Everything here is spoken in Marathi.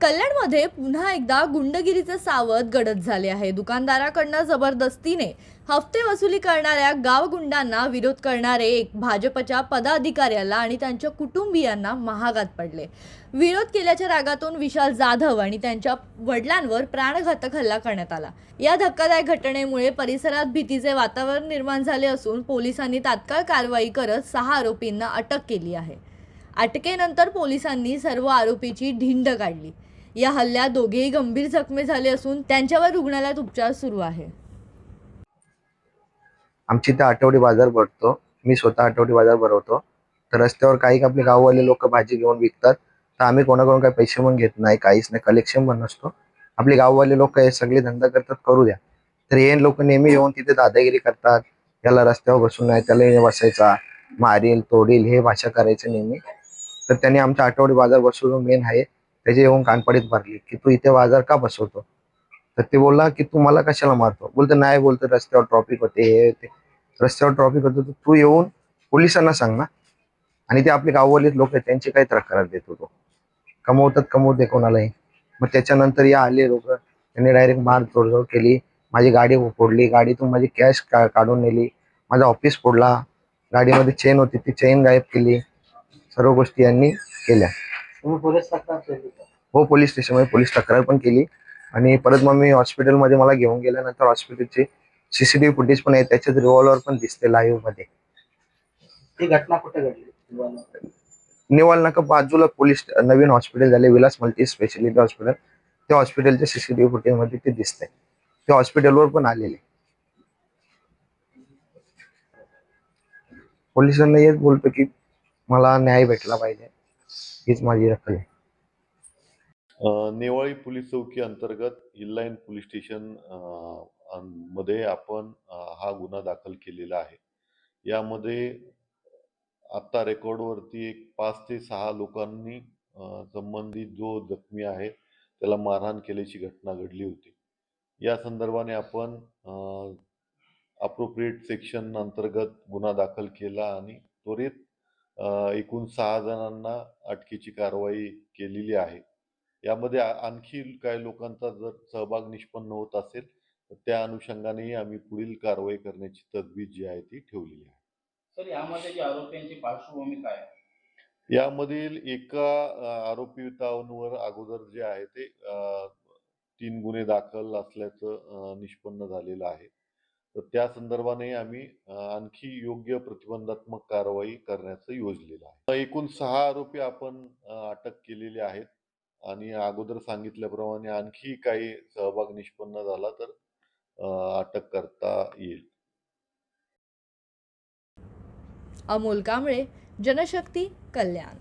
कल्याणमध्ये पुन्हा एकदा गुंडगिरीचे सावट गडद झाले आहे। दुकानदाराकडनं जबरदस्तीने हफ्ते वसुली करणाऱ्या गावगुंडांना विरोध करणारे एक भाजपच्या पदाधिकाऱ्याला आणि त्यांच्या कुटुंबियांना महागात पडले। विरोध केल्याच्या रागातून विशाल जाधव आणि त्यांच्या वडिलांवर प्राणघातक हल्ला करण्यात आला। या धक्कादायक घटनेमुळे परिसरात भीतीचे वातावरण निर्माण झाले असून पोलिसांनी तात्काळ कारवाई करत 6 आरोपींना अटक केली आहे। अटकेनंतर पोलिसांनी सर्व आरोपीची ढिंड काढली। या हल्ल्यात दोघेही गंभीर जखमी झाले असून त्यांच्यावर रुग्णालयात उपचार सुरू आहे। आमची इथे आठवडी बाजार भरतो। मी स्वतः आठवडी बाजार भरवतो। तर रस्त्यावर काही आपले गाववाले लोक भाजी घेऊन विकतात, तर आम्ही कोणाकडून काही पैसे पण घेत नाही, काहीच नाही, कलेक्शन पण नसतो। आपले गाववाले लोक हे सगळे धंदा करतात, करू द्या। तर हे लोक नेहमी येऊन तिथे दादागिरी करतात, याला रस्त्यावर बसून नाही, त्याला बसायचा, मारील तोडील हे भाषा करायचं नेहमी। तर त्यांनी आमचा आठवडी बाजार बसवून मेन आहे त्याचे येऊन कानपडीत भरली की तू इथे बाजार का बसवतो। तर ते बोलला की तू मला कशाला मारतो। बोलतो नाही, बोलतो रस्त्यावर ट्रॉफिक होते, हे ते रस्त्यावर ट्रॉफिक होतं तर तू येऊन पोलिसांना सांग ना। आणि ते आपले गाववाले लोक आहेत त्यांची काही तक्रार देतो, तो कमवतात, कमवू दे कोणालाही। मग त्याच्यानंतर या आले लोक, त्यांनी डायरेक्ट मार तोडजोड केली, माझी गाडी फोडली, गाडीतून माझी कॅश काढून नेली, माझा ऑफिस फोडला, गाडीमध्ये चेन होती ती चेन गायब केली, सर्व गोष्टी यांनी केल्या। हो, पोलीस स्टेशनमध्ये पोलीस तक्रार पण केली। आणि परत मग मी हॉस्पिटलमध्ये मला घेऊन गेल्यानंतर हॉस्पिटलची सीसीटीव्ही फुटेज पण आहे, त्याच्यात रिव्हॉल्वर पण दिसते लाईव्ह मध्ये। ही घटना कुठे घडली? निवाल नाका बाजूला पोलीस नवीन हॉस्पिटल झाले, विलास मल्टी स्पेशालिटी हॉस्पिटल, त्या हॉस्पिटलच्या सीसीटीव्ही फुटेज मध्ये ते दिसतंय, त्या हॉस्पिटलवर पण आलेले। पोलिसांना हेच बोलतो की मला न्याय भेटला पाहिजे, हीच माझी दखल आहे। नेवाळी पोलीस चौकी अंतर्गत हिललाईन पोलीस स्टेशन मध्ये आपण हा गुन्हा दाखल केलेला आहे। यामध्ये आता रेकॉर्डवरती एक 5 ते 6 लोकांनी संबंधित जो जखमी आहे त्याला मारहाण केल्याची घटना घडली होती। या संदर्भाने आपण अप्रोप्रिएट सेक्शन अंतर्गत गुन्हा दाखल केला आणि त्वरित एकूण 6 जणांना अटकेची कारवाई केलेली आहे। यामध्ये आणखी काही लोकांचा जर सहभाग निष्पन्न होत असेल तर त्या अनुषंगानेही आम्ही पुढील कारवाई करण्याची तजवीज जी आहे ती ठेवलेली आहे। सर, यामध्ये जे आरोपींची पार्श्वभूमी काय आहे? यामधील एका आरोपितांवर अगोदर जे आहे ते 3 गुन्हे दाखल असल्याचं निष्पन्न झालेलं आहे। तर त्या संदर्भाने आम्ही आणखी योग्य प्रतिबंधात्मक कारवाई करण्याचं योजलेलं आहे। एकूण 6 आरोपी आपण अटक केलेले आहेत आणि अगोदर सांगितल्याप्रमाणे आणखी काही सहभाग निष्पन्न झाला तर अटक करता येईल। अमोल कांबळे, जनशक्ती, कल्याण।